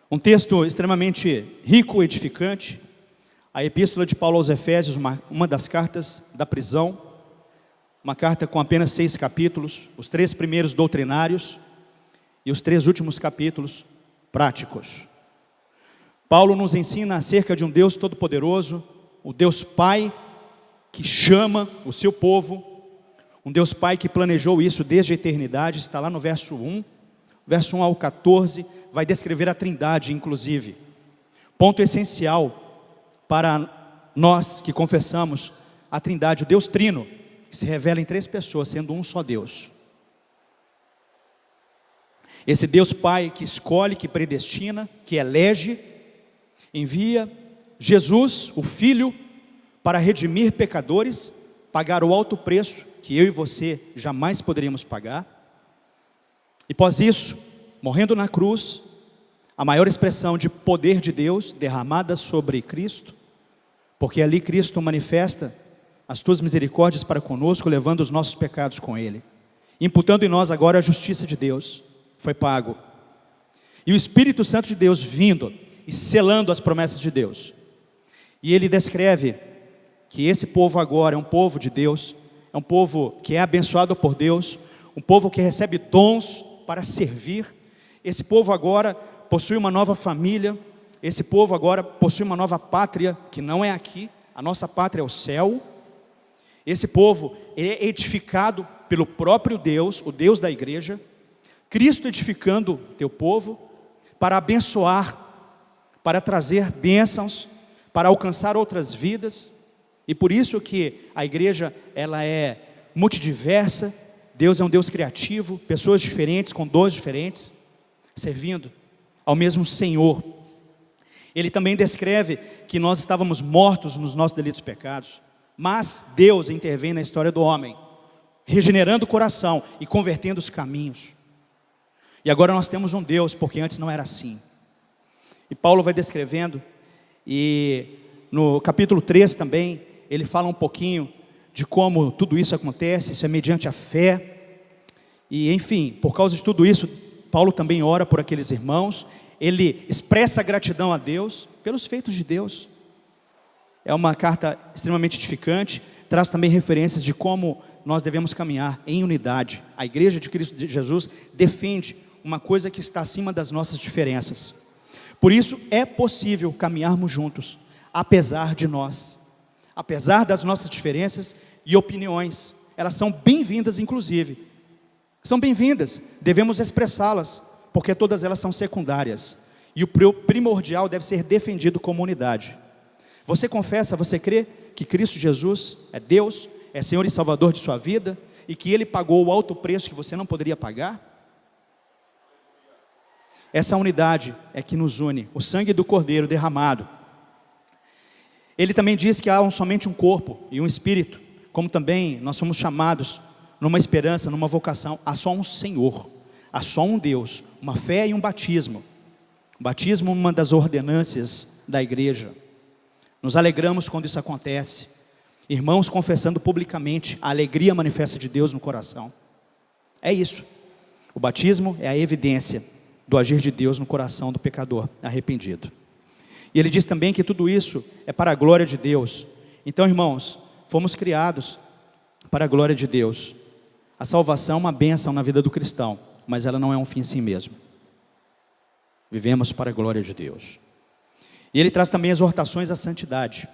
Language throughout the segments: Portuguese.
Um texto extremamente rico e edificante, a Epístola de Paulo aos Efésios, uma das cartas da prisão, uma carta com apenas 6 capítulos, os 3 primeiros doutrinários e os 3 últimos capítulos práticos. Paulo nos ensina acerca de um Deus todo-poderoso, o Deus Pai que chama o seu povo, um Deus Pai que planejou isso desde a eternidade, está lá no verso 1 ao 14, vai descrever a Trindade, inclusive. Ponto essencial para nós que confessamos a Trindade, o Deus Trino, que se revela em 3 pessoas, sendo um só Deus. Esse Deus Pai que escolhe, que predestina, que elege, envia Jesus, o Filho, para redimir pecadores, pagar o alto preço que eu e você jamais poderíamos pagar. E após isso, morrendo na cruz, a maior expressão de poder de Deus derramada sobre Cristo, porque ali Cristo manifesta as tuas misericórdias para conosco, levando os nossos pecados com Ele, imputando em nós agora a justiça de Deus, foi pago. E o Espírito Santo de Deus vindo e selando as promessas de Deus. E ele descreve que esse povo agora é um povo de Deus, é um povo que é abençoado por Deus, um povo que recebe dons para servir. Esse povo agora possui uma nova família, esse povo agora possui uma nova pátria, que não é aqui, a nossa pátria é o céu. Esse povo é edificado pelo próprio Deus, o Deus da igreja, Cristo edificando teu povo, para abençoar, para trazer bênçãos, para alcançar outras vidas. E por isso que a igreja, ela é multidiversa, Deus é um Deus criativo, pessoas diferentes, com dons diferentes, servindo ao mesmo Senhor. Ele também descreve que nós estávamos mortos nos nossos delitos e pecados, mas Deus intervém na história do homem, regenerando o coração e convertendo os caminhos. E agora nós temos um Deus, porque antes não era assim. E Paulo vai descrevendo, e no capítulo 3 também, ele fala um pouquinho de como tudo isso acontece, isso é mediante a fé. E enfim, por causa de tudo isso, Paulo também ora por aqueles irmãos, ele expressa gratidão a Deus pelos feitos de Deus. É uma carta extremamente edificante, traz também referências de como nós devemos caminhar em unidade. A igreja de Cristo Jesus defende uma coisa que está acima das nossas diferenças. Por isso é possível caminharmos juntos, apesar de nós, apesar das nossas diferenças e opiniões. Elas são bem-vindas, inclusive. São bem-vindas, devemos expressá-las, porque todas elas são secundárias. E o primordial deve ser defendido como unidade. Você confessa, você crê que Cristo Jesus é Deus, é Senhor e Salvador de sua vida, e que Ele pagou o alto preço que você não poderia pagar? Essa unidade é que nos une, o sangue do Cordeiro derramado. Ele também diz que há somente um corpo e um espírito, como também nós somos chamados numa esperança, numa vocação. Há só um Senhor, há só um Deus, uma fé e um batismo. O batismo é uma das ordenâncias da igreja. Nos alegramos quando isso acontece. Irmãos confessando publicamente a alegria manifesta de Deus no coração. É isso. O batismo é a evidência do agir de Deus no coração do pecador arrependido. E ele diz também que tudo isso é para a glória de Deus. Então, irmãos, fomos criados para a glória de Deus. A salvação é uma bênção na vida do cristão, mas ela não é um fim em si mesmo. Vivemos para a glória de Deus. E ele traz também exortações à santidade.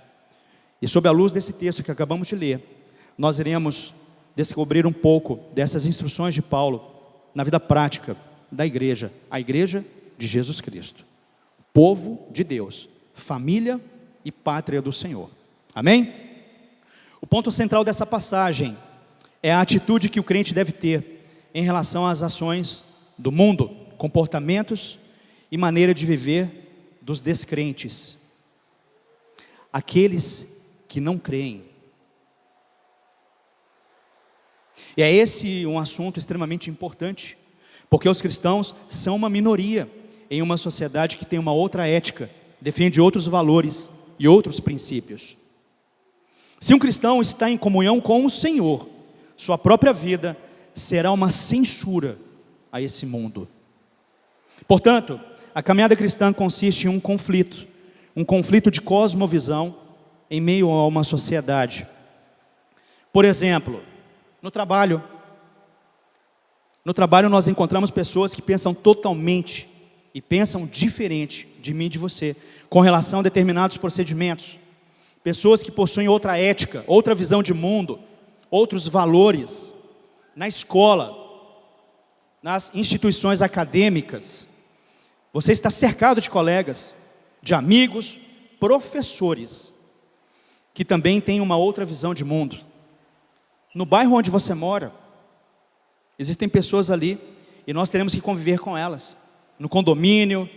E sob a luz desse texto que acabamos de ler, nós iremos descobrir um pouco dessas instruções de Paulo na vida prática da igreja, a igreja de Jesus Cristo, povo de Deus, família e pátria do Senhor. Amém? O ponto central dessa passagem é a atitude que o crente deve ter em relação às ações do mundo, comportamentos e maneira de viver dos descrentes, aqueles que não creem. E é esse um assunto extremamente importante, porque os cristãos são uma minoria em uma sociedade que tem uma outra ética, defende outros valores e outros princípios. Se um cristão está em comunhão com o Senhor, sua própria vida será uma censura a esse mundo. Portanto, a caminhada cristã consiste em um conflito de cosmovisão em meio a uma sociedade. Por exemplo, no trabalho nós encontramos pessoas que pensam totalmente e pensam diferente de mim e de você, com relação a determinados procedimentos. Pessoas que possuem outra ética, outra visão de mundo, outros valores. Na escola, nas instituições acadêmicas, você está cercado de colegas, de amigos, professores, que também têm uma outra visão de mundo. No bairro onde você mora, existem pessoas ali, e nós teremos que conviver com elas. No condomínio,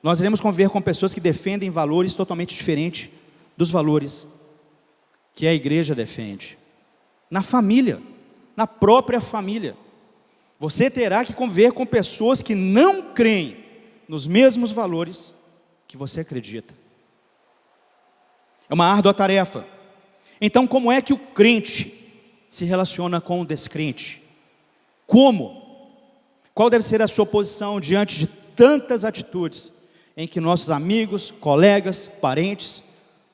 nós iremos conviver com pessoas que defendem valores totalmente diferentes dos valores que a igreja defende. Na família, na própria família, você terá que conviver com pessoas que não creem nos mesmos valores que você acredita. É uma árdua tarefa. Então, como é que o crente se relaciona com o descrente? Como? Qual deve ser a sua posição diante de tantas atitudes em que nossos amigos, colegas, parentes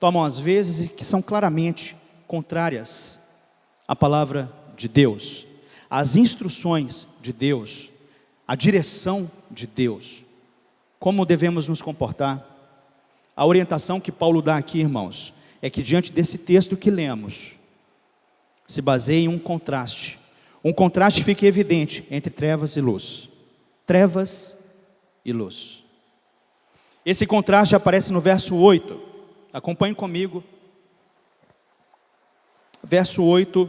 tomam às vezes e que são claramente contrárias à palavra de Deus, às instruções de Deus, à direção de Deus? Como devemos nos comportar? A orientação que Paulo dá aqui, irmãos, é que diante desse texto que lemos, se baseia em um contraste. Um contraste fica evidente entre trevas e luz. Trevas e luz. Esse contraste aparece no verso 8. Acompanhe comigo. Verso 8.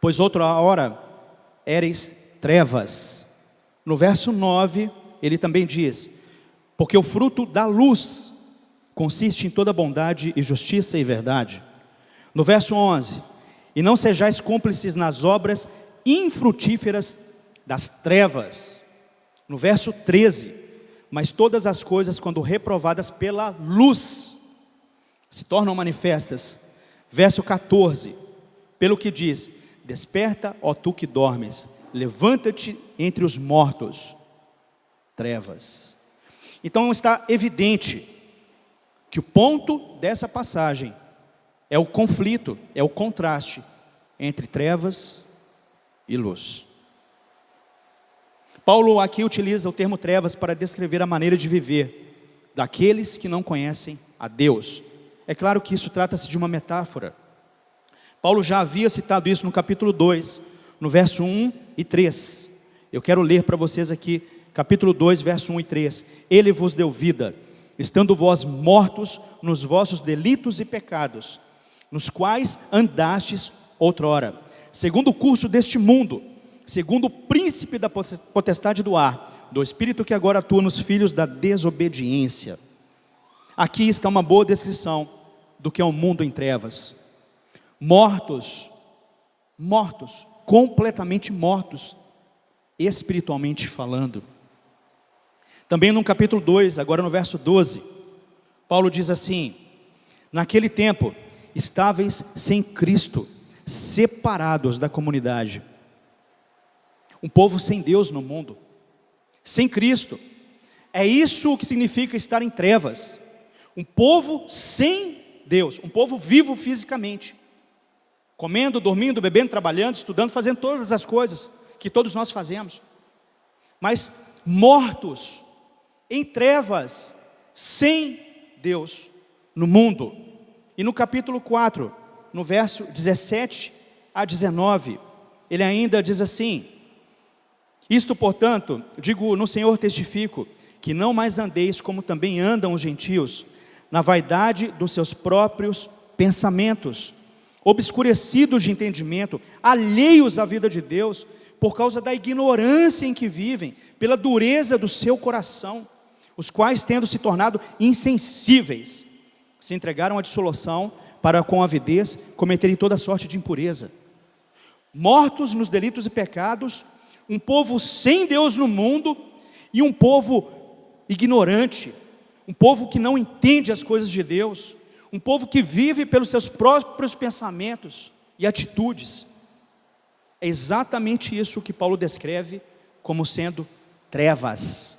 Pois outra hora éreis trevas. No verso 9, ele também diz: porque o fruto da luz consiste em toda bondade e justiça e verdade. No verso 11, e não sejais cúmplices nas obras infrutíferas das trevas. No verso 13, mas todas as coisas, quando reprovadas pela luz, se tornam manifestas. Verso 14, pelo que diz: desperta, ó tu que dormes, levanta-te entre os mortos. Trevas. Então está evidente que o ponto dessa passagem é o conflito, é o contraste entre trevas e luz. Paulo aqui utiliza o termo trevas para descrever a maneira de viver daqueles que não conhecem a Deus. É claro que isso trata-se de uma metáfora. Paulo já havia citado isso no capítulo 2, no verso 1 e 3. Eu quero ler para vocês aqui, capítulo 2, verso 1 e 3. Ele vos deu vida, estando vós mortos nos vossos delitos e pecados, nos quais andastes outrora, segundo o curso deste mundo, segundo o príncipe da potestade do ar, do espírito que agora atua nos filhos da desobediência. Aqui está uma boa descrição do que é um mundo em trevas. Mortos, completamente mortos, espiritualmente falando. Também no capítulo 2, agora no verso 12, Paulo diz assim: naquele tempo, estáveis sem Cristo, separados da comunidade. Um povo sem Deus no mundo, sem Cristo. É isso o que significa estar em trevas. Um povo sem Deus, um povo vivo fisicamente, comendo, dormindo, bebendo, trabalhando, estudando, fazendo todas as coisas que todos nós fazemos, mas mortos, em trevas, sem Deus no mundo. E no capítulo 4, no verso 17 a 19, ele ainda diz assim: isto, portanto, digo no Senhor testifico, que não mais andeis como também andam os gentios, na vaidade dos seus próprios pensamentos, obscurecidos de entendimento, alheios à vida de Deus, por causa da ignorância em que vivem, pela dureza do seu coração, os quais, tendo se tornado insensíveis, se entregaram à dissolução, para com avidez cometerem toda sorte de impureza. Mortos nos delitos e pecados, um povo sem Deus no mundo, e um povo ignorante, um povo que não entende as coisas de Deus, um povo que vive pelos seus próprios pensamentos e atitudes. É exatamente isso que Paulo descreve como sendo trevas.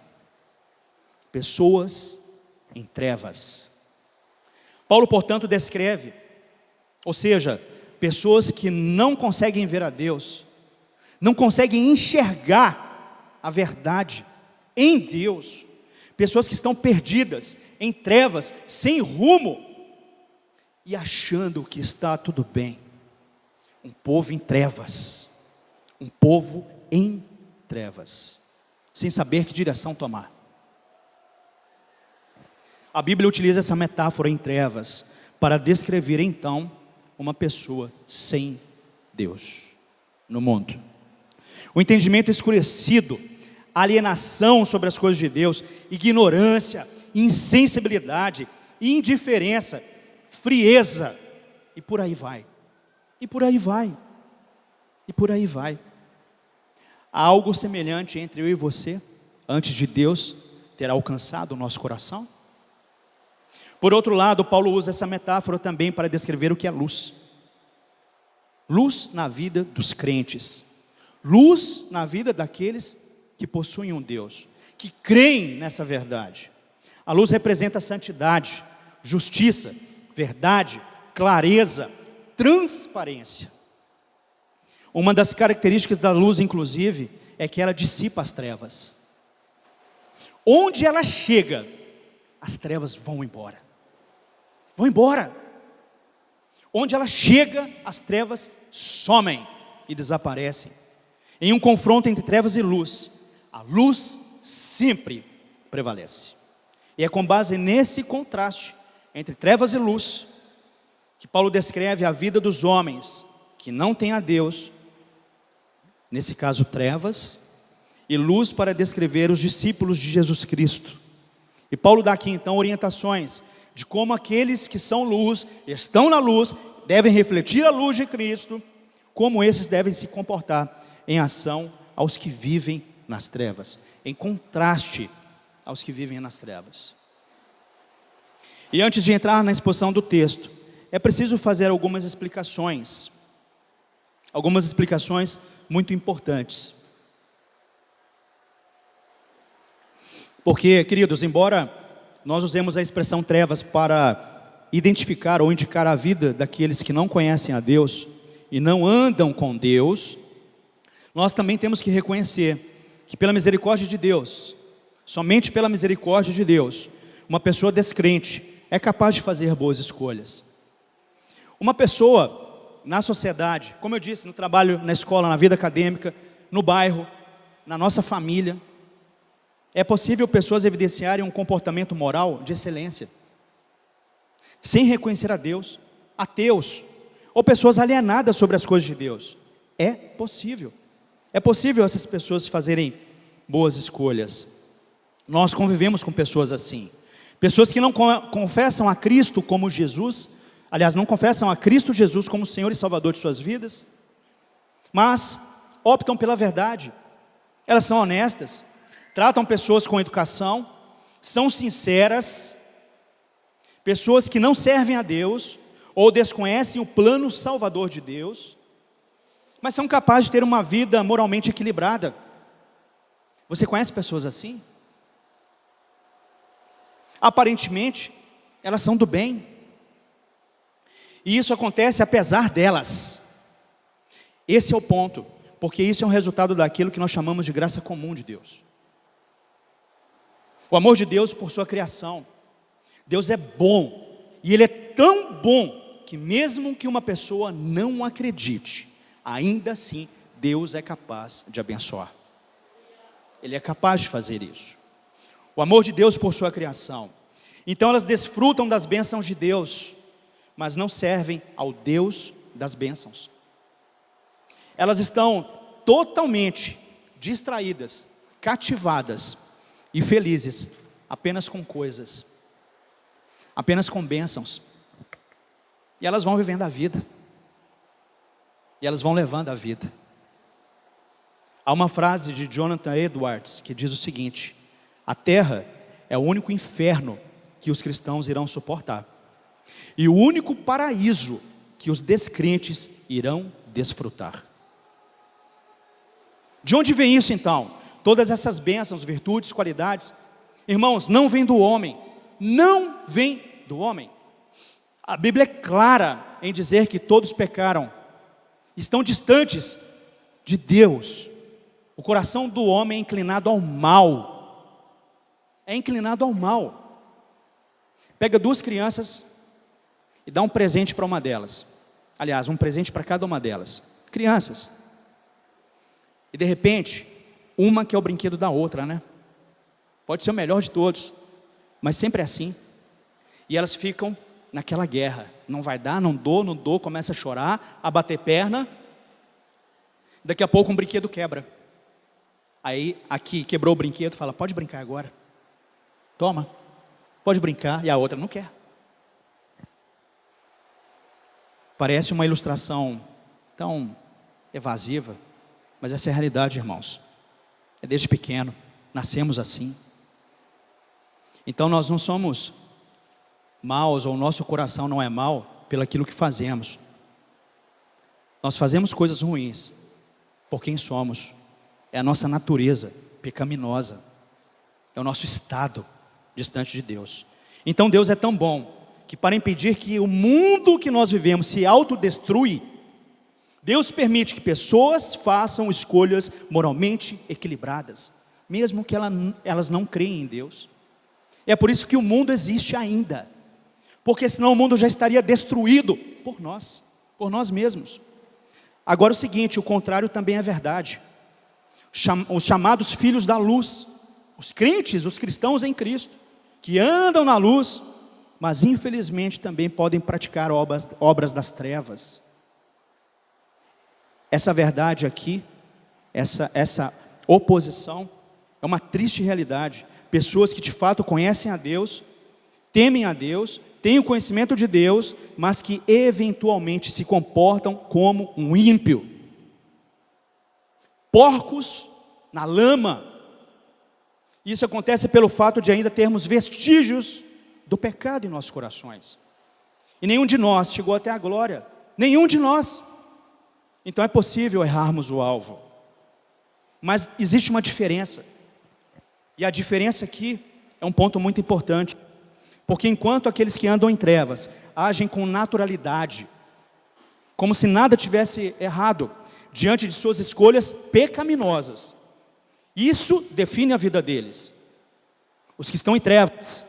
pessoas em trevas. Paulo, portanto, descreve, ou seja, pessoas que não conseguem ver a Deus, não conseguem enxergar a verdade em Deus, pessoas que estão perdidas em trevas, sem rumo e achando que está tudo bem. Um povo em trevas, um povo em trevas, sem saber que direção tomar. A Bíblia utiliza essa metáfora em trevas para descrever então uma pessoa sem Deus no mundo. O entendimento escurecido, alienação sobre as coisas de Deus, ignorância, insensibilidade, indiferença, frieza, e por aí vai, e por aí vai, e por aí vai. Há algo semelhante entre eu e você, antes de Deus ter alcançado o nosso coração? Por outro lado, Paulo usa essa metáfora também para descrever o que é luz. Luz na vida dos crentes, luz na vida daqueles que possuem um Deus, que creem nessa verdade. A luz representa santidade, justiça, verdade, clareza, transparência. Uma das características da luz, inclusive, é que ela dissipa as trevas. Onde ela chega, as trevas vão embora. Vão embora. Onde ela chega, as trevas somem e desaparecem. Em um confronto entre trevas e luz, a luz sempre prevalece. E é com base nesse contraste entre trevas e luz que Paulo descreve a vida dos homens que não têm a Deus, nesse caso trevas, e luz para descrever os discípulos de Jesus Cristo. E Paulo dá aqui então orientações de como aqueles que são luz, estão na luz, devem refletir a luz de Cristo, como esses devem se comportar em ação aos que vivem nas trevas, em contraste aos que vivem nas trevas. E antes de entrar na exposição do texto, é preciso fazer algumas explicações muito importantes. Porque, queridos, embora nós usemos a expressão trevas para identificar ou indicar a vida daqueles que não conhecem a Deus e não andam com Deus, nós também temos que reconhecer que pela misericórdia de Deus, somente pela misericórdia de Deus, uma pessoa descrente é capaz de fazer boas escolhas. Uma pessoa na sociedade, como eu disse, no trabalho, na escola, na vida acadêmica, no bairro, na nossa família, é possível pessoas evidenciarem um comportamento moral de excelência, sem reconhecer a Deus, ateus, ou pessoas alienadas sobre as coisas de Deus. É possível essas pessoas fazerem boas escolhas. Nós convivemos com pessoas assim, pessoas que não confessam a Cristo como Jesus, aliás, não confessam a Cristo Jesus como Senhor e Salvador de suas vidas, mas optam pela verdade. Elas são honestas, tratam pessoas com educação, são sinceras, pessoas que não servem a Deus, ou desconhecem o plano salvador de Deus, mas são capazes de ter uma vida moralmente equilibrada. Você conhece pessoas assim? Aparentemente, elas são do bem, e isso acontece apesar delas. Esse é o ponto, porque isso é um resultado daquilo que nós chamamos de graça comum de Deus. O amor de Deus por sua criação. Deus é bom, e Ele é tão bom, que mesmo que uma pessoa não acredite, ainda assim Deus é capaz de abençoar. Ele é capaz de fazer isso. O amor de Deus por sua criação. Então elas desfrutam das bênçãos de Deus, mas não servem ao Deus das bênçãos. Elas estão totalmente distraídas, cativadas e felizes apenas com coisas, apenas com bênçãos. E elas vão vivendo a vida, e elas vão levando a vida. Há uma frase de Jonathan Edwards que diz o seguinte: a terra é o único inferno que os cristãos irão suportar, e o único paraíso que os descrentes irão desfrutar. De onde vem isso então? Todas essas bênçãos, virtudes, qualidades. Irmãos, não vem do homem, não vem do homem. A Bíblia é clara em dizer que todos pecaram, estão distantes de Deus. O coração do homem é inclinado ao mal, é inclinado ao mal. Pega duas crianças e dá um presente para uma delas, aliás, um presente para cada uma delas, crianças, e de repente, uma quer o brinquedo da outra, né? Pode ser o melhor de todos, mas sempre é assim, e elas ficam naquela guerra, não vai dar, não dou, começa a chorar, a bater perna, daqui a pouco um brinquedo quebra, aí aqui quebrou o brinquedo, fala, pode brincar agora, toma, pode brincar, e a outra não quer. Parece uma ilustração tão evasiva, mas essa é a realidade, irmãos, é desde pequeno, nascemos assim. Então nós não somos maus, ou o nosso coração não é mau pelo aquilo que fazemos. Nós fazemos coisas ruins por quem somos, é a nossa natureza pecaminosa, é o nosso estado distante de Deus. Então Deus é tão bom, que para impedir que o mundo que nós vivemos se autodestrui, Deus permite que pessoas façam escolhas moralmente equilibradas, mesmo que elas não creem em Deus. É por isso que o mundo existe ainda, porque senão o mundo já estaria destruído por nós mesmos. Agora o seguinte, o contrário também é verdade. Os chamados filhos da luz, os crentes, os cristãos em Cristo, que andam na luz, mas infelizmente também podem praticar obras das trevas. Essa verdade aqui, essa oposição, é uma triste realidade. Pessoas que de fato conhecem a Deus, temem a Deus, têm o conhecimento de Deus, mas que eventualmente se comportam como um ímpio. Porcos na lama. Isso acontece pelo fato de ainda termos vestígios do pecado em nossos corações. E nenhum de nós chegou até a glória. Nenhum de nós. Então é possível errarmos o alvo. Mas existe uma diferença. E a diferença aqui é um ponto muito importante. Porque enquanto aqueles que andam em trevas agem com naturalidade, como se nada tivesse errado, diante de suas escolhas pecaminosas, isso define a vida deles. Os que estão em trevas,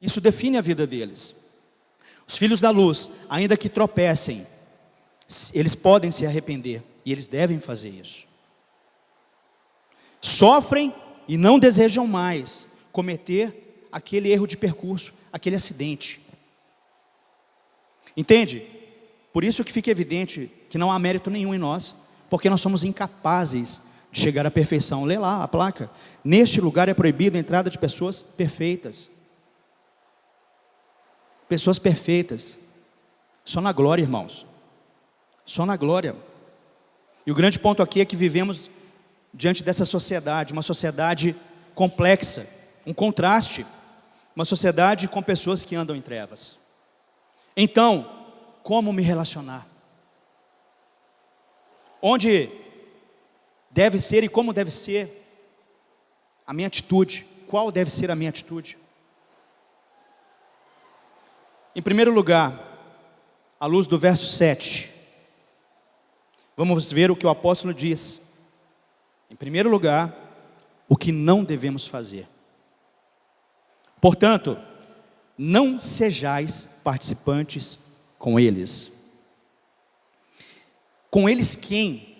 isso define a vida deles. Os filhos da luz, ainda que tropecem, eles podem se arrepender, e eles devem fazer isso. Sofrem e não desejam mais cometer aquele erro de percurso, aquele acidente. Entende? Por isso que fica evidente que não há mérito nenhum em nós, porque nós somos incapazes de chegar à perfeição. Lê lá a placa. Neste lugar é proibido a entrada de pessoas perfeitas. Pessoas perfeitas. Só na glória, irmãos. Só na glória. E o grande ponto aqui é que vivemos diante dessa sociedade, uma sociedade complexa, um contraste, uma sociedade com pessoas que andam em trevas. Então, como me relacionar? Onde deve ser e como deve ser a minha atitude? Qual deve ser a minha atitude? Em primeiro lugar, à luz do verso 7, vamos ver o que o apóstolo diz. Em primeiro lugar, o que não devemos fazer. Portanto, não sejais participantes com eles. Com eles quem?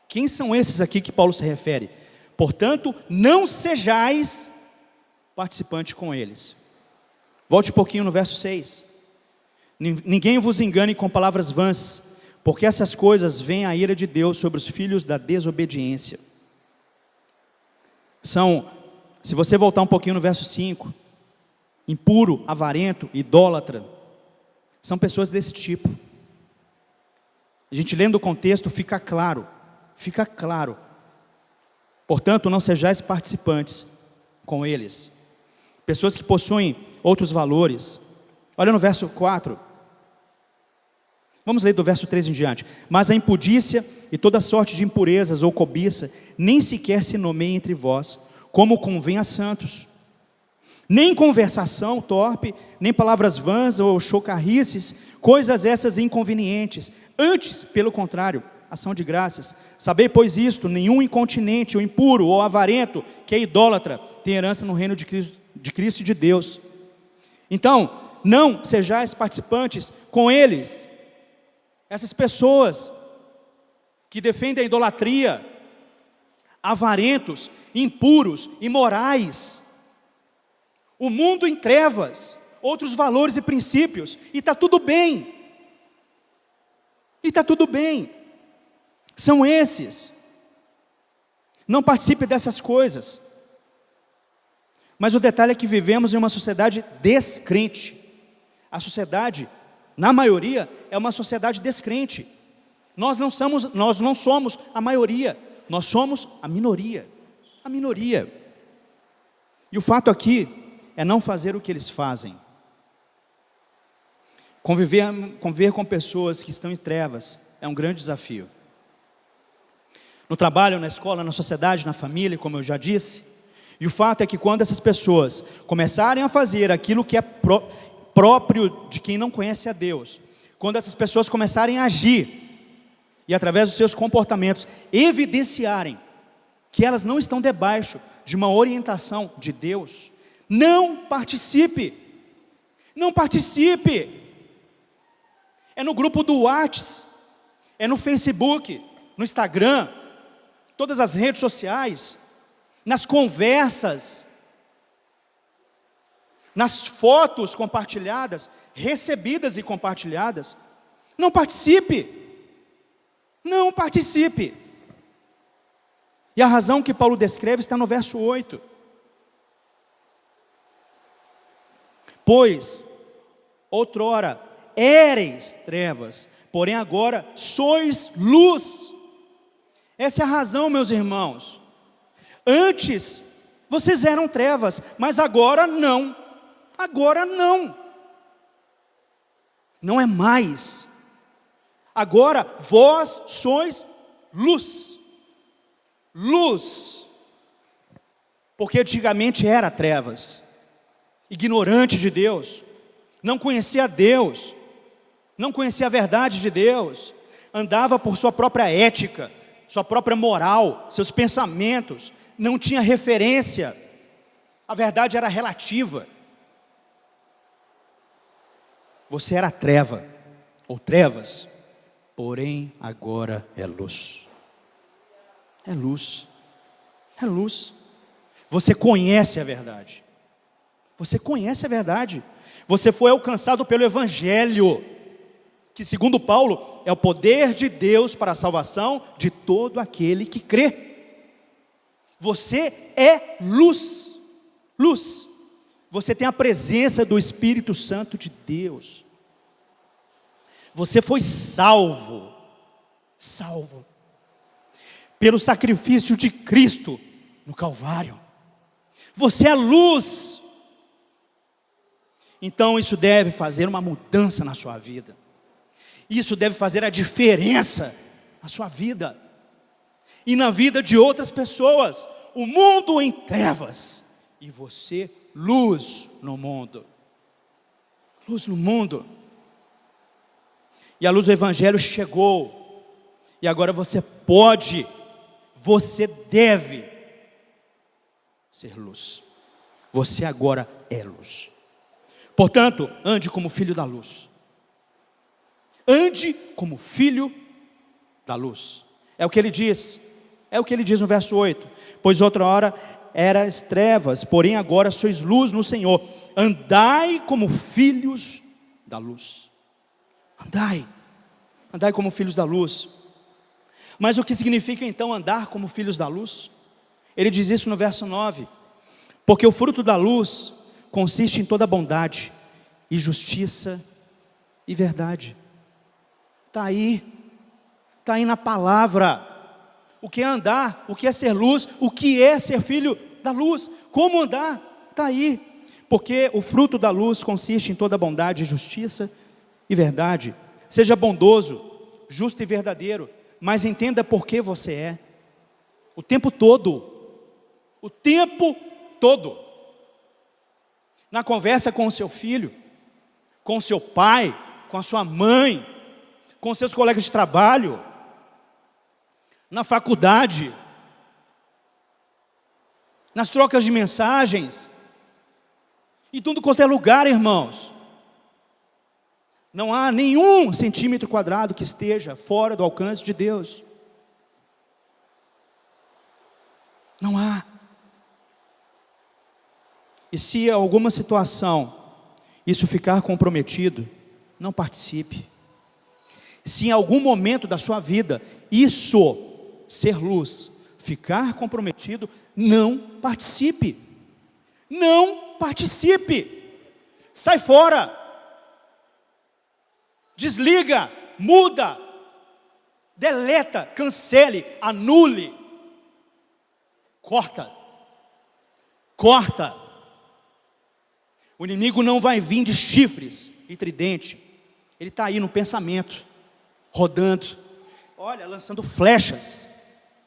Quem são esses aqui que Paulo se refere? Portanto, não sejais participantes com eles. Volte um pouquinho no verso 6. Ninguém vos engane com palavras vãs, porque essas coisas vêm a ira de Deus sobre os filhos da desobediência. Se você voltar um pouquinho no verso 5, impuro, avarento, idólatra, são pessoas desse tipo. A gente lendo o contexto fica claro. Portanto, não sejais participantes com eles. Pessoas que possuem outros valores. Olha no verso 4. Vamos ler do verso 3 em diante. Mas a impudícia e toda sorte de impurezas ou cobiça nem sequer se nomeia entre vós, como convém a santos. nem conversação torpe, nem palavras vãs ou chocarrices, coisas essas inconvenientes. Antes, pelo contrário, ação de graças. Sabei, pois, isto: nenhum incontinente, ou impuro, ou avarento, que é idólatra, tem herança no reino de Cristo e de Deus. Então, não sejais participantes com eles, essas pessoas que defendem a idolatria, avarentos, impuros, imorais, o mundo em trevas, outros valores e princípios, e está tudo bem, são esses. Não participe dessas coisas. Mas o detalhe é que vivemos em uma sociedade descrente. A sociedade, na maioria, é uma sociedade descrente. Nós não somos a maioria, nós somos a minoria. A minoria. E o fato aqui é não fazer o que eles fazem. Conviver com pessoas que estão em trevas é um grande desafio. No trabalho, na escola, na sociedade, na família, como eu já disse. E o fato é que quando essas pessoas começarem a fazer aquilo que é próprio de quem não conhece a Deus, quando essas pessoas começarem a agir, e através dos seus comportamentos evidenciarem que elas não estão debaixo de uma orientação de Deus, não participe. É no grupo do WhatsApp, é no Facebook, no Instagram, todas as redes sociais, nas conversas, nas fotos compartilhadas, recebidas e compartilhadas. Não participe. E a razão que Paulo descreve está no verso 8. Pois, outrora, éreis trevas, porém agora sois luz. Essa é a razão, meus irmãos. Antes, vocês eram trevas, mas agora não. Não é mais. Agora, vós sois luz. Porque antigamente era trevas, ignorante de Deus, não conhecia Deus, não conhecia a verdade de Deus, andava por sua própria ética, sua própria moral, seus pensamentos, não tinha referência, a verdade era relativa. Você era treva, ou trevas, porém agora é luz. É luz. Você conhece a verdade. Você foi alcançado pelo Evangelho, que segundo Paulo, é o poder de Deus para a salvação de todo aquele que crê. Você é luz. Você tem a presença do Espírito Santo de Deus. Você foi salvo pelo sacrifício de Cristo no Calvário. Você é luz. Então isso deve fazer uma mudança na sua vida. Isso deve fazer a diferença na sua vida e na vida de outras pessoas. O mundo em trevas e você luz no mundo. E a luz do Evangelho chegou. E agora você deve ser luz. Você agora é luz. Portanto, ande como filho da luz. Ande como filho da luz. É o que ele diz no verso 8. Pois outra hora eras trevas, porém agora sois luz no Senhor. Andai como filhos da luz. Andai como filhos da luz. Mas o que significa então andar como filhos da luz? Ele diz isso no verso 9. Porque o fruto da luz consiste em toda bondade, e justiça e verdade. Está aí na palavra. O que é andar, o que é ser luz, o que é ser filho da luz, como andar, está aí. Porque o fruto da luz consiste em toda bondade, justiça e verdade. Seja bondoso, justo e verdadeiro, mas entenda por que você é. O tempo todo. na conversa com o seu filho, com o seu pai, com a sua mãe, com seus colegas de trabalho, na faculdade, nas trocas de mensagens, em tudo quanto é lugar, irmãos. Não há nenhum centímetro quadrado que esteja fora do alcance de Deus. Não há. E se alguma situação isso ficar comprometido, não participe. Se em algum momento da sua vida isso ser luz ficar comprometido, não participe. Não participe. Sai fora. Desliga, muda, deleta, cancele, anule. Corta. Corta. O inimigo não vai vir de chifres e tridente. Ele está aí no pensamento, rodando. Olha, lançando flechas.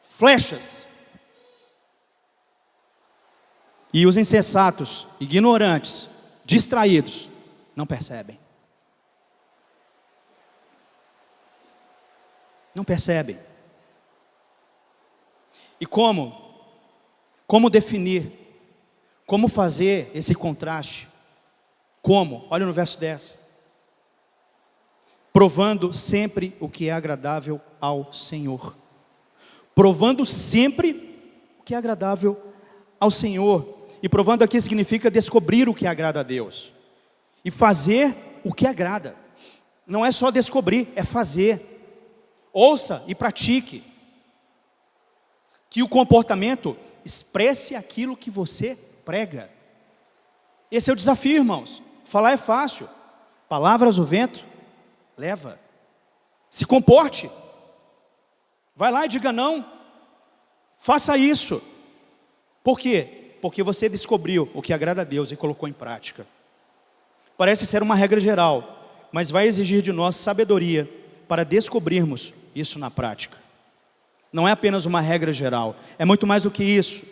Flechas. E os insensatos, ignorantes, distraídos, não percebem. Não percebem. E como definir, como fazer esse contraste? Como? Olha no verso 10. Provando sempre o que é agradável ao Senhor. Provando sempre o que é agradável ao Senhor. E provando aqui significa descobrir o que agrada a Deus. E fazer o que agrada. Não é só descobrir, é fazer. Ouça e pratique. Que o comportamento expresse aquilo que você prega. Esse é o desafio, irmãos. Falar é fácil. Palavras o vento leva. Se comporte. Vai lá e diga não. Faça isso. Por quê? Porque você descobriu o que agrada a Deus e colocou em prática. Parece ser uma regra geral, mas vai exigir de nós sabedoria para descobrirmos isso na prática. Não é apenas uma regra geral, é muito mais do que isso.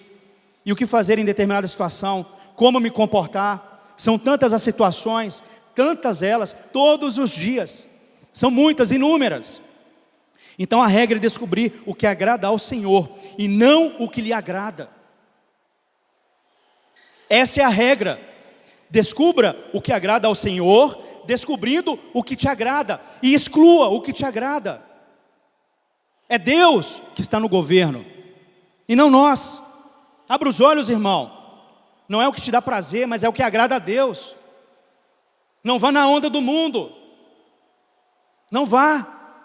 E o que fazer em determinada situação, como me comportar, são tantas as situações, tantas elas, todos os dias, são muitas, inúmeras. Então a regra é descobrir o que agrada ao Senhor, e não o que lhe agrada. Essa é a regra. Descubra o que agrada ao Senhor, descobrindo o que te agrada, e exclua o que te agrada. É Deus que está no governo, e não nós. Abra os olhos, irmão. Não é o que te dá prazer, mas é o que agrada a Deus. Não vá na onda do mundo. Não vá.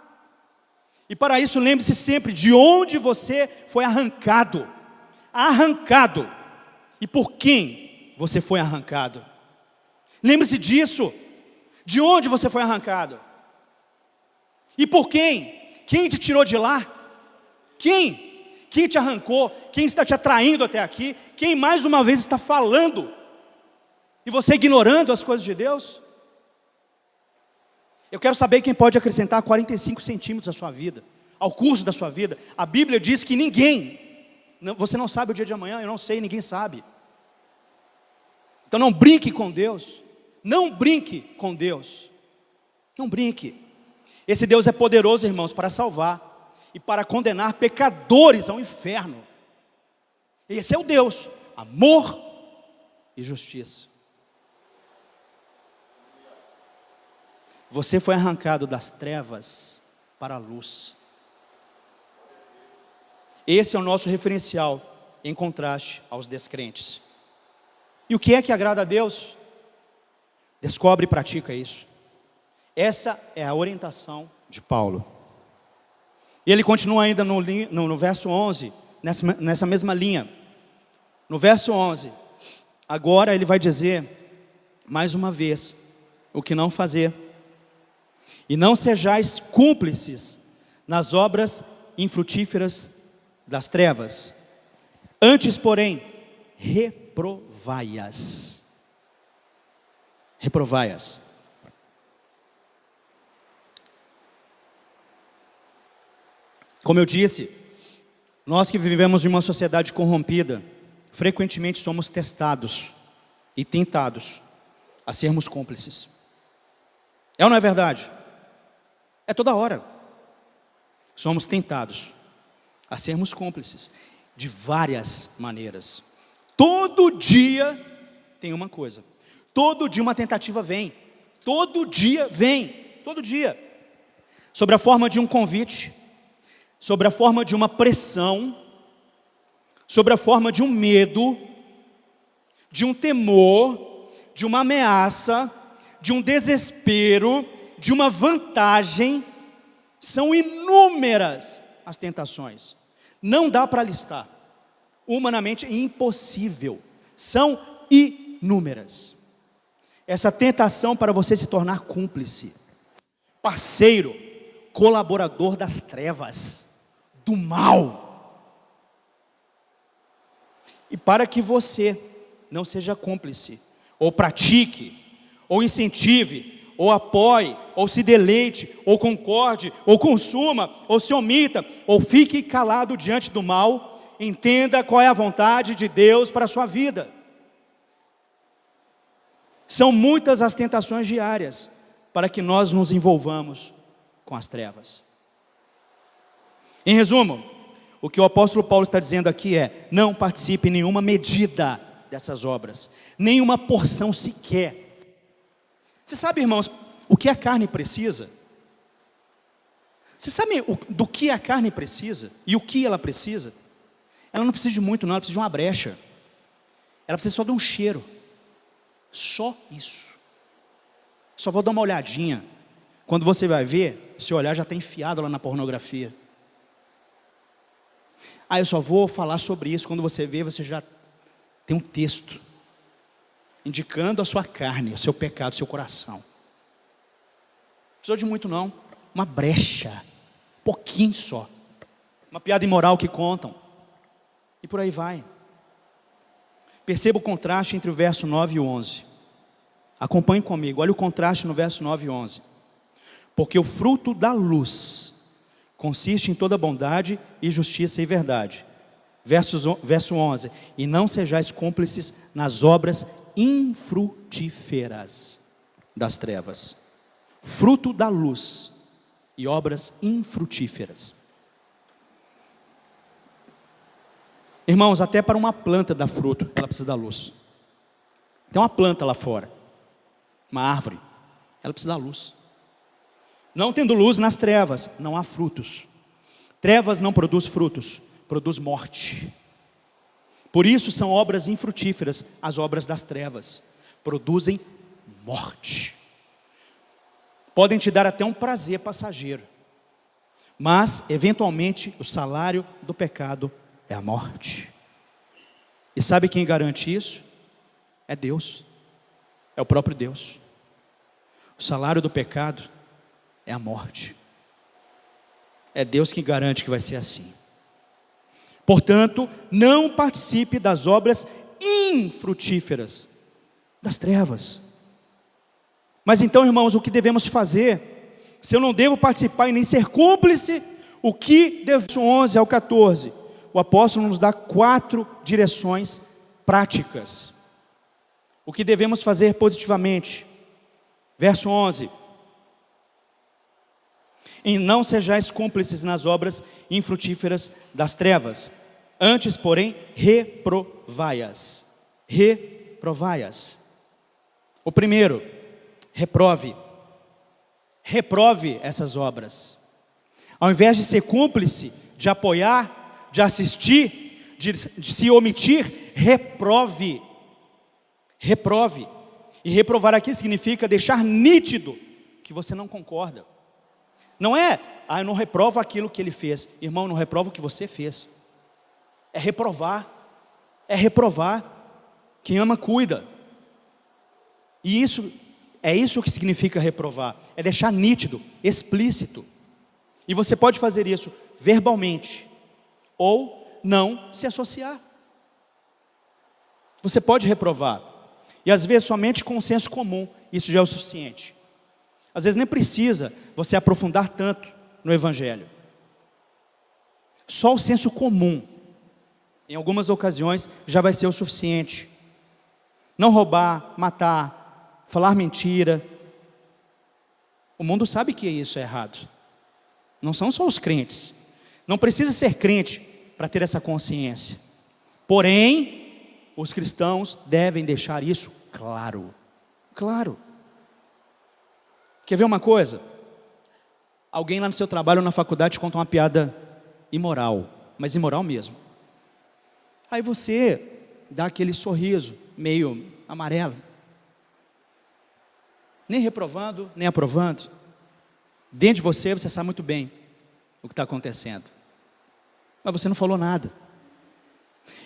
E para isso lembre-se sempre de onde você foi arrancado. Arrancado. E por quem você foi arrancado. Lembre-se disso. De onde você foi arrancado. E por quem? Quem te tirou de lá? Quem? Quem te arrancou? Quem está te atraindo até aqui? Quem mais uma vez está falando? E você ignorando as coisas de Deus? Eu quero saber quem pode acrescentar 45 centímetros à sua vida, ao curso da sua vida. A Bíblia diz que ninguém, você não sabe o dia de amanhã, eu não sei, ninguém sabe. Então não brinque com Deus. Não brinque com Deus. Não brinque. Esse Deus é poderoso, irmãos, para salvar e para condenar pecadores ao inferno. Esse é o Deus, amor e justiça. Você foi arrancado das trevas para a luz. Esse é o nosso referencial em contraste aos descrentes. E o que é que agrada a Deus? Descobre e pratica isso. Essa é a orientação de Paulo. E ele continua ainda no verso 11, nessa mesma linha. No verso 11, agora ele vai dizer, mais uma vez, o que não fazer. E não sejais cúmplices nas obras infrutíferas das trevas. Antes, porém, reprovai-as. Reprovai-as. Como eu disse, nós que vivemos em uma sociedade corrompida, frequentemente somos testados e tentados a sermos cúmplices. É ou não é verdade? É toda hora. Somos tentados a sermos cúmplices de várias maneiras. Todo dia tem uma coisa. Todo dia uma tentativa vem. Todo dia vem. Todo dia. Sobre a forma de um convite, sobre a forma de uma pressão, sobre a forma de um medo, de um temor, de uma ameaça, de um desespero, de uma vantagem. São inúmeras as tentações. Não dá para listar. Humanamente é impossível. São inúmeras. Essa tentação para você se tornar cúmplice, parceiro, colaborador das trevas, do mal. E para que você não seja cúmplice, ou pratique, ou incentive, ou apoie, ou se deleite, ou concorde, ou consuma, ou se omita, ou fique calado diante do mal, entenda qual é a vontade de Deus para a sua vida. São muitas as tentações diárias para que nós nos envolvamos com as trevas. Em resumo, o que o apóstolo Paulo está dizendo aqui é: não participe em nenhuma medida dessas obras, nenhuma porção sequer. Você sabe, irmãos, o que a carne precisa? Você sabe do que a carne precisa e o que ela precisa? Ela não precisa de muito não, ela precisa de uma brecha. Ela precisa só de um cheiro. Só isso. Só vou dar uma olhadinha. Quando você vai ver, seu olhar já está enfiado lá na pornografia. Eu só vou falar sobre isso. Quando você vê, você já tem um texto indicando a sua carne, o seu pecado, o seu coração. Não precisou de muito não. Uma brecha, pouquinho só. Uma piada imoral que contam. E por aí vai. Perceba o contraste entre o verso 9 e o 11. Acompanhe comigo, olha o contraste no verso 9 e 11. Porque o fruto da luz consiste em toda bondade e justiça e verdade. Verso 11. E não sejais cúmplices nas obras infrutíferas das trevas. Fruto da luz e obras infrutíferas. Irmãos, até para uma planta dar fruto, ela precisa da luz. Tem uma planta lá fora, uma árvore, ela precisa da luz. Não tendo luz nas trevas, não há frutos. Trevas não produz frutos, produz morte. Por isso são obras infrutíferas as obras das trevas. Produzem morte. Podem te dar até um prazer passageiro, mas eventualmente o salário do pecado é a morte. E sabe quem garante isso? É Deus. É o próprio Deus. O salário do pecado é a morte. É Deus que garante que vai ser assim. Portanto, não participe das obras infrutíferas das trevas. Mas então, irmãos, o que devemos fazer? Se eu não devo participar e nem ser cúmplice, o que devemos? 11 ao 14. O apóstolo nos dá 4 direções práticas. O que devemos fazer positivamente? Verso 11. E não sejais cúmplices nas obras infrutíferas das trevas. Antes, porém, reprovai-as. Reprovai-as. O primeiro, reprove. Reprove essas obras. Ao invés de ser cúmplice, de apoiar, de assistir, de se omitir, reprove. Reprove. E reprovar aqui significa deixar nítido que você não concorda. Não é, eu não reprovo aquilo que ele fez. Irmão, não reprovo o que você fez. É reprovar. É reprovar. Quem ama, cuida. E isso que significa reprovar. É deixar nítido, explícito. E você pode fazer isso verbalmente, ou não se associar. Você pode reprovar. E às vezes somente com o senso comum, isso já é o suficiente. Às vezes nem precisa você aprofundar tanto no Evangelho. Só o senso comum, em algumas ocasiões, já vai ser o suficiente. não roubar, matar, falar mentira. O mundo sabe que isso é errado. Não são só os crentes. Não precisa ser crente para ter essa consciência. Porém, os cristãos devem deixar isso claro. Claro. Quer ver uma coisa? Alguém lá no seu trabalho ou na faculdade conta uma piada imoral, mas imoral mesmo. Aí você dá aquele sorriso meio amarelo, nem reprovando, nem aprovando. Dentro de você, você sabe muito bem o que está acontecendo, mas você não falou nada.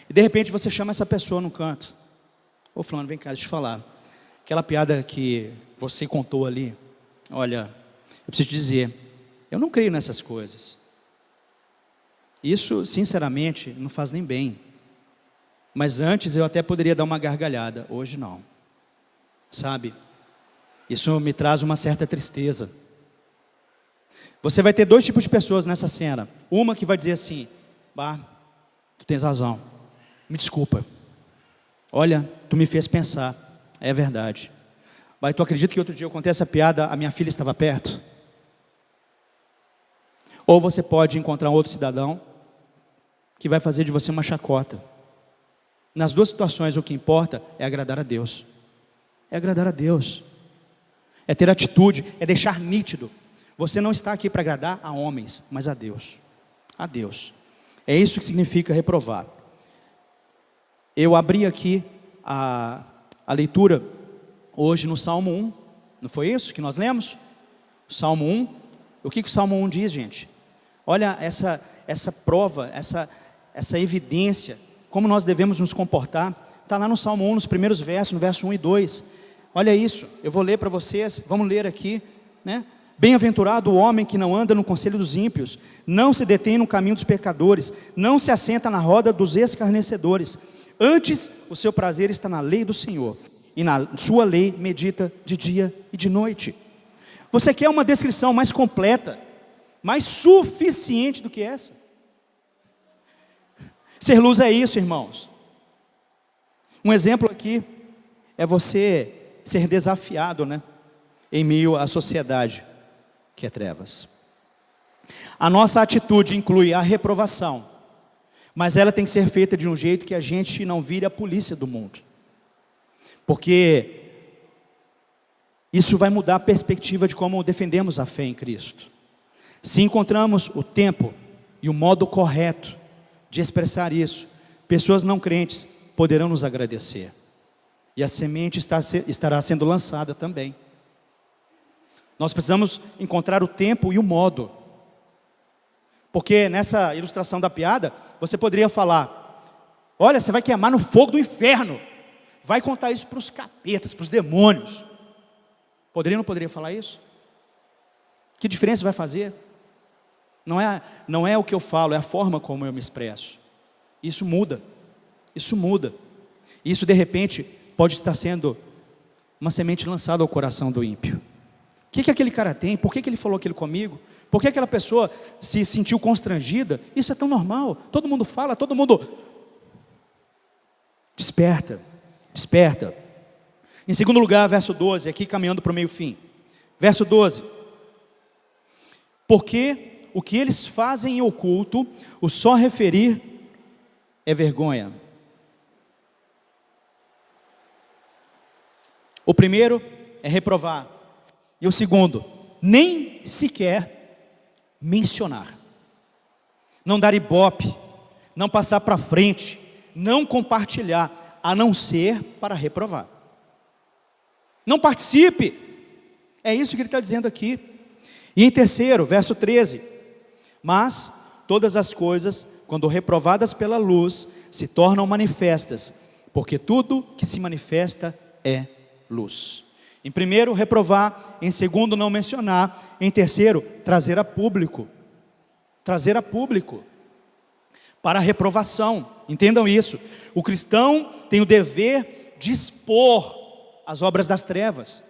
E de repente você chama essa pessoa no canto: ô fulano, vem cá, deixa eu te falar. Aquela piada que você contou ali, olha, eu preciso te dizer, eu não creio nessas coisas. Isso, sinceramente, não faz nem bem. Mas antes eu até poderia dar uma gargalhada, hoje não. Sabe? Isso me traz uma certa tristeza. Você vai ter dois tipos de pessoas nessa cena. Uma que vai dizer assim: bah, tu tens razão, me desculpa. Olha, tu me fez pensar, é verdade. Bah, tu acredita que outro dia eu contei essa piada, a minha filha estava perto? Ou você pode encontrar outro cidadão que vai fazer de você uma chacota. Nas duas situações, o que importa é agradar a Deus. É agradar a Deus. É ter atitude, é deixar nítido. Você não está aqui para agradar a homens, mas a Deus. A Deus. É isso que significa reprovar. Eu abri aqui a leitura hoje no Salmo 1. Não foi isso que nós lemos? Salmo 1. O que o Salmo 1 diz, gente? Olha essa prova, essa evidência, como nós devemos nos comportar. Está lá no Salmo 1, nos primeiros versos, no verso 1 e 2. Olha isso, eu vou ler para vocês, vamos ler aqui, né? Bem-aventurado o homem que não anda no conselho dos ímpios, não se detém no caminho dos pecadores, não se assenta na roda dos escarnecedores. Antes, o seu prazer está na lei do Senhor, e na sua lei medita de dia e de noite. Você quer uma descrição mais completa, mais suficiente do que essa? Ser luz é isso, irmãos. Um exemplo aqui é você ser desafiado, né, em meio à sociedade que é trevas. A nossa atitude inclui a reprovação, mas ela tem que ser feita de um jeito que a gente não vire a polícia do mundo, porque isso vai mudar a perspectiva de como defendemos a fé em Cristo. Se encontramos o tempo e o modo correto de expressar isso, pessoas não crentes poderão nos agradecer, e a semente estará sendo lançada também. Nós precisamos encontrar o tempo e o modo, porque nessa ilustração da piada, você poderia falar: olha, você vai queimar no fogo do inferno, vai contar isso para os capetas, para os demônios. Poderia ou não poderia falar isso? Que diferença vai fazer? Não é o que eu falo, é a forma como eu me expresso. Isso muda, isso muda. Isso de repente pode estar sendo uma semente lançada ao coração do ímpio. O que aquele cara tem? Por que ele falou aquilo comigo? Por que aquela pessoa se sentiu constrangida? Isso é tão normal, todo mundo fala, todo mundo... Desperta, desperta. Em segundo lugar, verso 12, aqui caminhando para o meio fim. Verso 12. Porque o que eles fazem em oculto, o só referir é vergonha. O primeiro é reprovar. E o segundo, nem sequer mencionar. Não dar ibope, não passar para frente, não compartilhar, a não ser para reprovar. Não participe. É isso que ele está dizendo aqui. E em terceiro, verso 13. Mas todas as coisas, quando reprovadas pela luz, se tornam manifestas, porque tudo que se manifesta é luz. Em primeiro, reprovar. Em segundo, não mencionar. Em terceiro, trazer a público. Trazer a público para a reprovação. Entendam isso. O cristão tem o dever de expor as obras das trevas.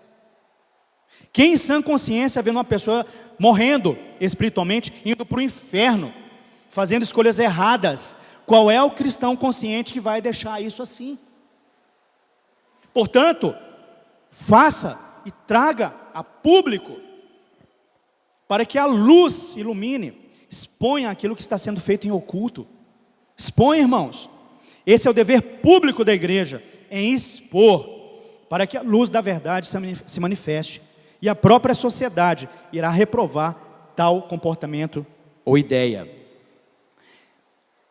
Quem em sã consciência vendo uma pessoa morrendo espiritualmente, indo para o inferno, fazendo escolhas erradas, qual é o cristão consciente que vai deixar isso assim? Portanto, faça e traga a público, para que a luz ilumine, exponha aquilo que está sendo feito em oculto. Exponha, irmãos. Esse é o dever público da igreja, em expor, para que a luz da verdade se manifeste, e a própria sociedade irá reprovar tal comportamento ou ideia.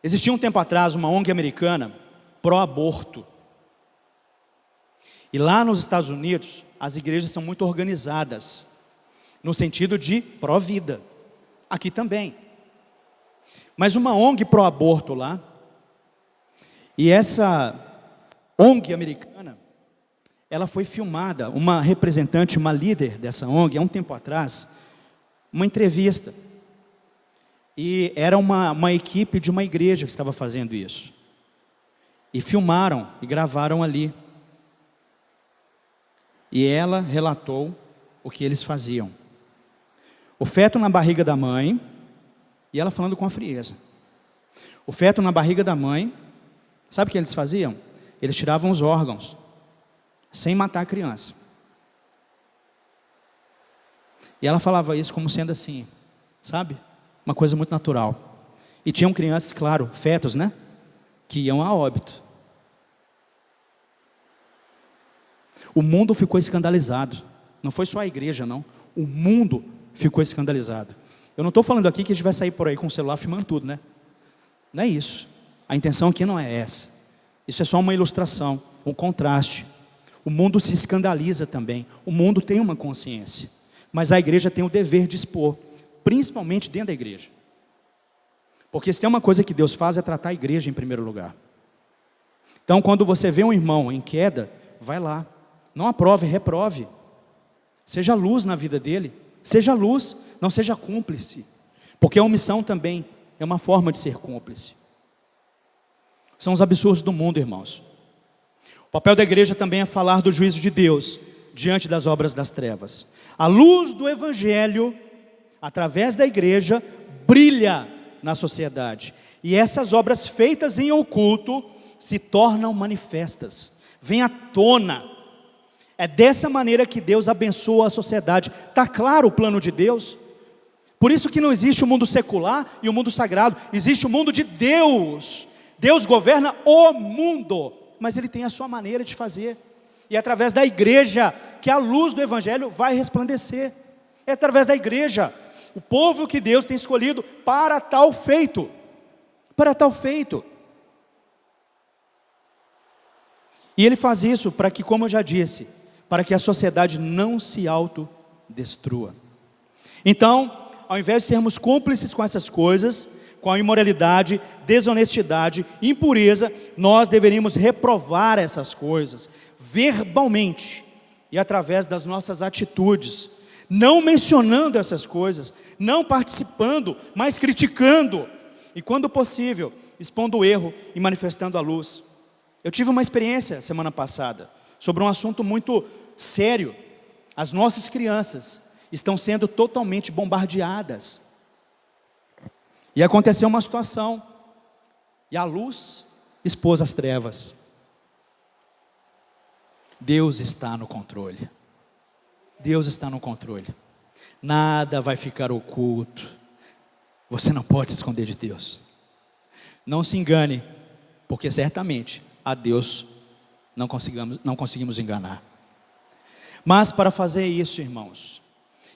Existia um tempo atrás uma ONG americana pró-aborto. E lá nos Estados Unidos, as igrejas são muito organizadas, no sentido de pró-vida. Aqui também. Mas uma ONG pró-aborto lá, e essa ONG americana, ela foi filmada, uma representante, uma líder dessa ONG, há um tempo atrás, uma entrevista. E era uma equipe de uma igreja que estava fazendo isso. E filmaram e gravaram ali. E ela relatou o que eles faziam. O feto na barriga da mãe, e ela falando com a frieza. O feto na barriga da mãe, sabe o que eles faziam? Eles tiravam os órgãos, sem matar a criança. E ela falava isso como sendo assim, sabe? Uma coisa muito natural. E tinham crianças, claro, fetos, né? Que iam a óbito. O mundo ficou escandalizado. Não foi só a igreja, não. O mundo ficou escandalizado. Eu não estou falando aqui que a gente vai sair por aí com o celular filmando tudo, né? Não é isso. A intenção aqui não é essa. Isso é só uma ilustração, um contraste. O mundo se escandaliza também. O mundo tem uma consciência. Mas a igreja tem o dever de expor, principalmente dentro da igreja. Porque se tem uma coisa que Deus faz é tratar a igreja em primeiro lugar. Então, quando você vê um irmão em queda, vai lá. Não aprove, reprove. Seja luz na vida dele. Seja luz, não seja cúmplice. Porque a omissão também é uma forma de ser cúmplice. São os absurdos do mundo, irmãos. O papel da igreja também é falar do juízo de Deus diante das obras das trevas. A luz do evangelho, através da igreja, brilha na sociedade. E essas obras feitas em oculto se tornam manifestas, vêm à tona. É dessa maneira que Deus abençoa a sociedade. Está claro o plano de Deus? Por isso que não existe o mundo secular e o mundo sagrado. Existe o mundo de Deus. Deus governa o mundo, mas Ele tem a sua maneira de fazer. E é através da igreja que a luz do evangelho vai resplandecer. É através da igreja, o povo que Deus tem escolhido para tal feito. Para tal feito. E Ele faz isso para que, como eu já disse, para que a sociedade não se autodestrua. Então, ao invés de sermos cúmplices com essas coisas, com a imoralidade, desonestidade, impureza, nós deveríamos reprovar essas coisas, verbalmente, e através das nossas atitudes, não mencionando essas coisas, não participando, mas criticando, e quando possível, expondo o erro e manifestando a luz. Eu tive uma experiência semana passada, sobre um assunto muito sério. As nossas crianças estão sendo totalmente bombardeadas. E aconteceu uma situação, e a luz expôs as trevas. Deus está no controle. Deus está no controle. Nada vai ficar oculto. Você não pode se esconder de Deus. Não se engane, porque certamente a Deus não conseguimos enganar. Mas para fazer isso, irmãos,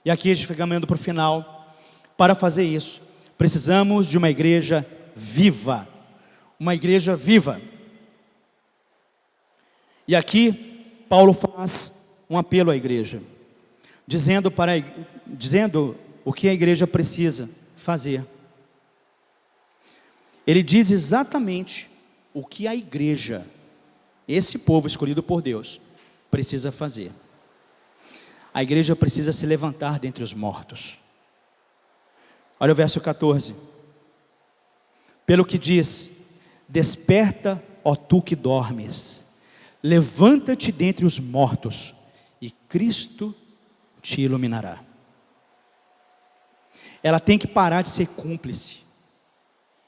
e aqui a gente fica caminhando para o final, para fazer isso, precisamos de uma igreja viva. Uma igreja viva. E aqui, Paulo faz um apelo à igreja, dizendo o que a igreja precisa fazer. Ele diz exatamente o que a igreja, esse povo escolhido por Deus, precisa fazer. A igreja precisa se levantar dentre os mortos. Olha o verso 14. Pelo que diz: desperta, ó tu que dormes, levanta-te dentre os mortos, e Cristo te iluminará. Ela tem que parar de ser cúmplice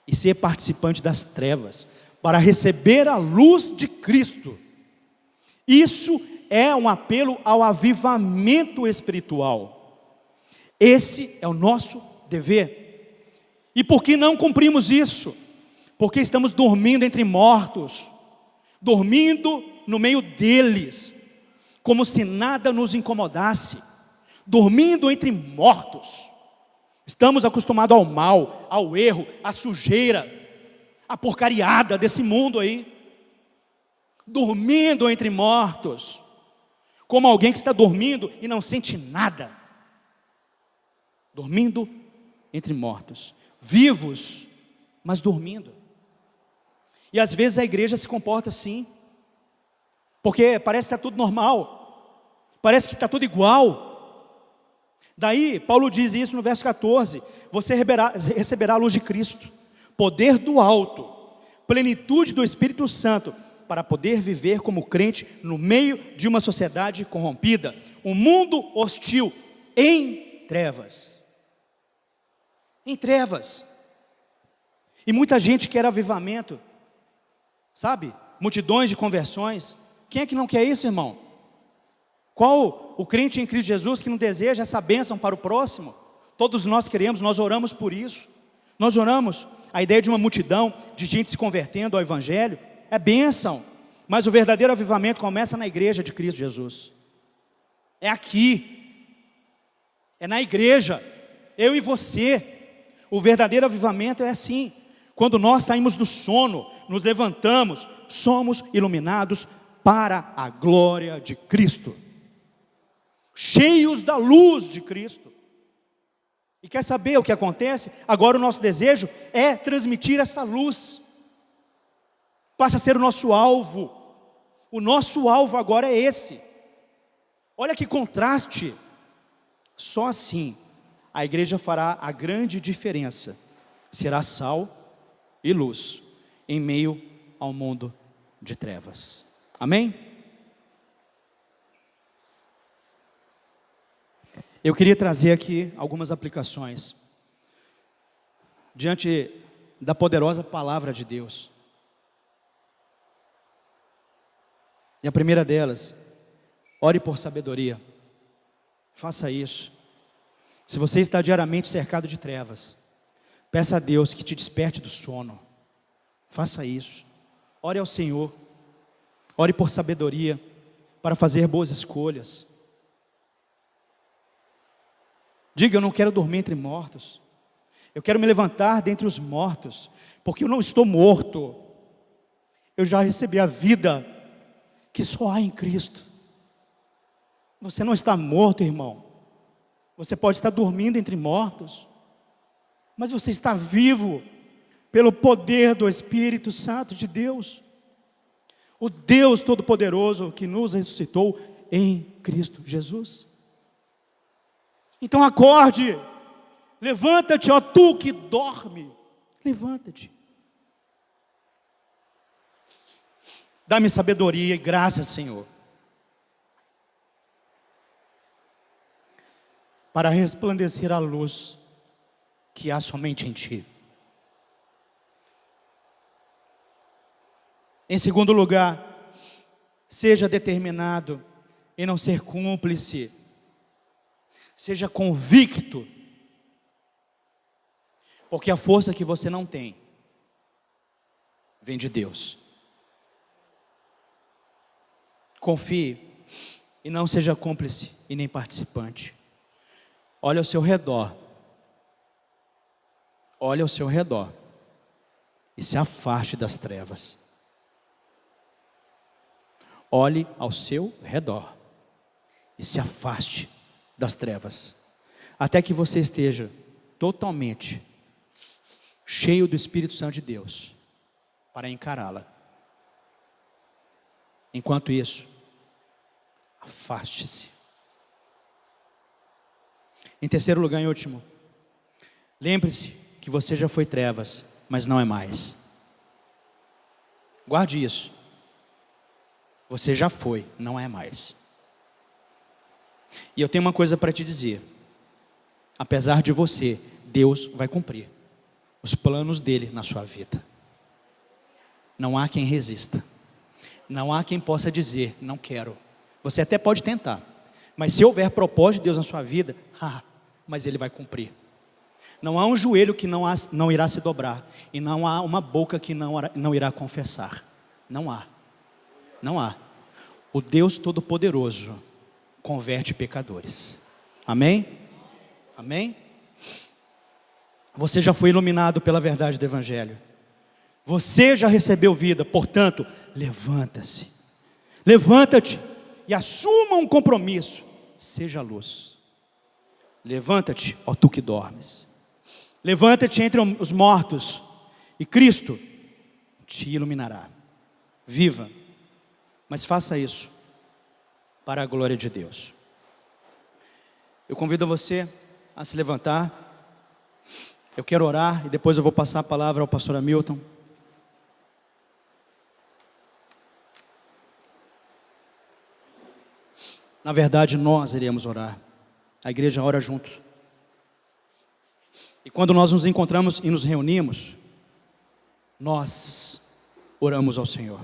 e ser participante das trevas, para receber a luz de Cristo Isso é um apelo ao avivamento espiritual. Esse é o nosso dever. E por que não cumprimos isso? Porque estamos dormindo entre mortos, dormindo no meio deles, como se nada nos incomodasse, dormindo entre mortos. Estamos acostumados ao mal, ao erro, à sujeira, à porcariada desse mundo aí, dormindo entre mortos, como alguém que está dormindo e não sente nada, dormindo entre mortos, vivos, mas dormindo. E às vezes a igreja se comporta assim, porque parece que está tudo normal, parece que está tudo igual. Daí Paulo diz isso no verso 14: você receberá a luz de Cristo, poder do alto, plenitude do Espírito Santo, para poder viver como crente no meio de uma sociedade corrompida, um mundo hostil, em trevas. Em trevas. E muita gente quer avivamento, sabe? Multidões de conversões. Quem é que não quer isso, irmão? Qual o crente em Cristo Jesus que não deseja essa bênção para o próximo? Todos nós queremos, nós oramos por isso. Nós oramos. A ideia de uma multidão, de gente se convertendo ao Evangelho, é bênção. Mas o verdadeiro avivamento começa na igreja de Cristo Jesus. É aqui. É na igreja. Eu e você. O verdadeiro avivamento é assim. Quando nós saímos do sono, nos levantamos, somos iluminados para a glória de Cristo, cheios da luz de Cristo. E quer saber o que acontece? Agora o nosso desejo é transmitir essa luz, passa a ser o nosso alvo. O nosso alvo agora é esse. Olha que contraste. Só assim a igreja fará a grande diferença, será sal e luz em meio ao mundo de trevas. Amém? Eu queria trazer aqui algumas aplicações diante da poderosa palavra de Deus. E a primeira delas, ore por sabedoria. Faça isso. Se você está diariamente cercado de trevas, peça a Deus que te desperte do sono. Faça isso. Ore ao Senhor. Ore por sabedoria para fazer boas escolhas. Diga: eu não quero dormir entre mortos. Eu quero me levantar dentre os mortos, porque eu não estou morto. Eu já recebi a vida que só há em Cristo. Você não está morto, irmão. Você pode estar dormindo entre mortos, mas você está vivo pelo poder do Espírito Santo de Deus. O Deus Todo-Poderoso que nos ressuscitou em Cristo Jesus. Então acorde, levanta-te, ó tu que dorme, levanta-te. Dá-me sabedoria e graça, Senhor, para resplandecer a luz que há somente em Ti. Em segundo lugar, seja determinado em não ser cúmplice. Seja convicto, porque a força que você não tem vem de Deus. Confie e não seja cúmplice e nem participante. Olhe ao seu redor. Olhe ao seu redor e se afaste das trevas. Olhe ao seu redor e se afaste das trevas, até que você esteja totalmente cheio do Espírito Santo de Deus para encará-la. Enquanto isso, afaste-se. Em terceiro lugar e último, lembre-se que você já foi trevas, mas não é mais. Guarde isso. Você já foi, não é mais. E eu tenho uma coisa para te dizer: apesar de você, Deus vai cumprir os planos dele na sua vida. Não há quem resista. Não há quem possa dizer, não quero. Você até pode tentar, mas se houver propósito de Deus na sua vida, mas Ele vai cumprir. Não há um joelho que não irá se dobrar, e não há uma boca que não irá confessar. Não há. Não há. O Deus Todo-Poderoso converte pecadores. Amém? Amém? Você já foi iluminado pela verdade do Evangelho. Você já recebeu vida, portanto, levanta-se. Levanta-te e assuma um compromisso. Seja luz. Levanta-te, ó tu que dormes. Levanta-te entre os mortos e Cristo te iluminará. Viva, mas faça isso para a glória de Deus. Eu convido você a se levantar. Eu quero orar e depois eu vou passar a palavra ao pastor Hamilton. Na verdade, nós iremos orar. A igreja ora junto. E quando nós nos encontramos e nos reunimos, nós oramos ao Senhor.